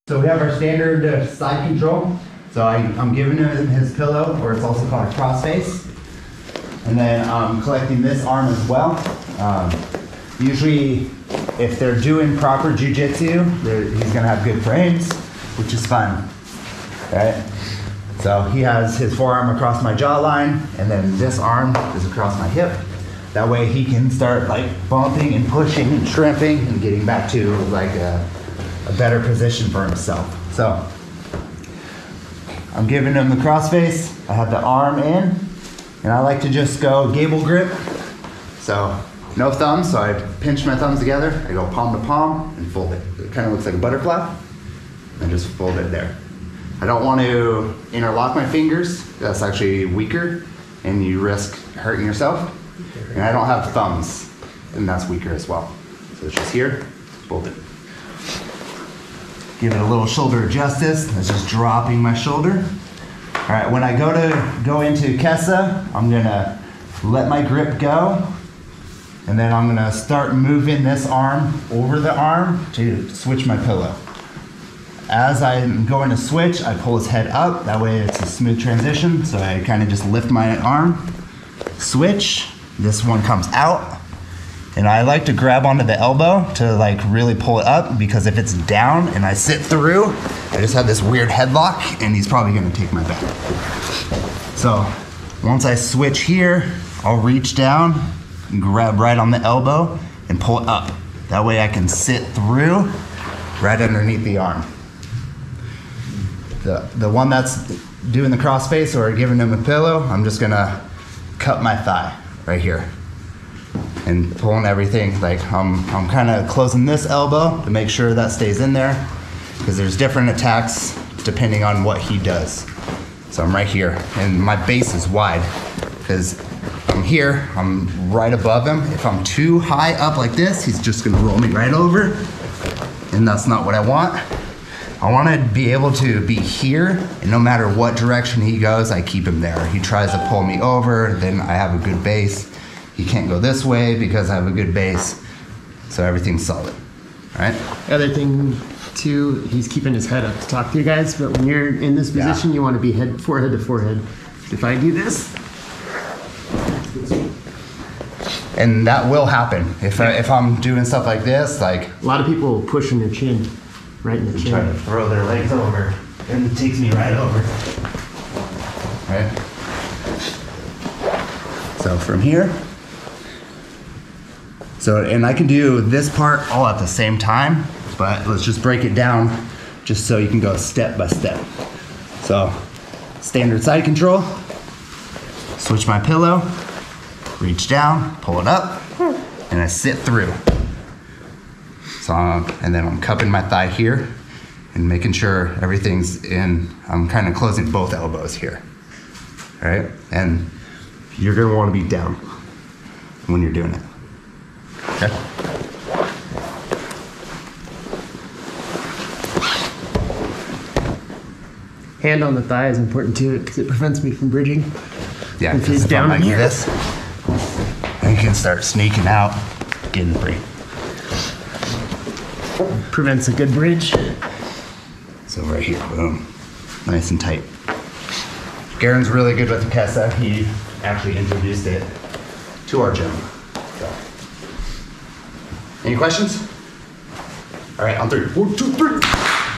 So we have our standard side control. So I'm giving him his pillow, or it's also called a cross face. And then I'm collecting this arm as well. Usually, if they're doing proper jujitsu, he's gonna have good frames, which is fun, right? So he has his forearm across my jawline, and then this arm is across my hip. That way he can start like bumping and pushing and shrimping and getting back to like a better position for himself. So I'm giving him the crossface. I have the arm in, and I like to just go gable grip. So no thumbs, so I pinch my thumbs together. I go palm to palm and fold it. It kind of looks like a butterfly, and just fold it there. I don't want to interlock my fingers. That's actually weaker, and you risk hurting yourself. And I don't have thumbs, and that's weaker as well. So it's just here, fold it. Give it a little shoulder justice. That's just dropping my shoulder. All right, when I go into Kesa, I'm gonna let my grip go, and then I'm gonna start moving this arm over the arm to switch my pillow. As I'm going to switch, I pull his head up. That way it's a smooth transition. So I kind of just lift my arm, switch. This one comes out. And I like to grab onto the elbow to like really pull it up, because if it's down and I sit through, I just have this weird headlock and he's probably gonna take my back. So once I switch here, I'll reach down and grab right on the elbow and pull it up. That way I can sit through right underneath the arm. The one that's doing the crossface or giving him a pillow, I'm just gonna cut my thigh right here and pulling everything. Like I'm kind of closing this elbow to make sure that stays in there, because there's different attacks depending on what he does. So I'm right here, and my base is wide because I'm here, I'm right above him. If I'm too high up like this, he's just gonna roll me right over, and that's not what I want. I want to be able to be here, and no matter what direction he goes, I keep him there. He tries to pull me over, then I have a good base. He can't go this way because I have a good base, so everything's solid, all right? The other thing too, he's keeping his head up to talk to you guys, but when you're in this position, you want to be forehead to forehead. If I do this, and that will happen. If I'm doing stuff like this, like a lot of people push in their chin. Right in the chin. Try to throw their legs over, and it takes me right over. Right? So from here, and I can do this part all at the same time, but let's just break it down just so you can go step by step. So, standard side control, switch my pillow, reach down, pull it up, and I sit through. So, and then I'm cupping my thigh here and making sure everything's in. I'm kind of closing both elbows here, all right? And you're gonna wanna be down when you're doing it, okay? Hand on the thigh is important too, because it prevents me from bridging. Yeah, because if I'm like this, then you can start sneaking out, getting free. Prevents a good bridge. So right here, boom, nice and tight. Garen's really good with the Kesa. He actually introduced it to our gym. So. Any questions? All right, on 3. 1, 2, 3.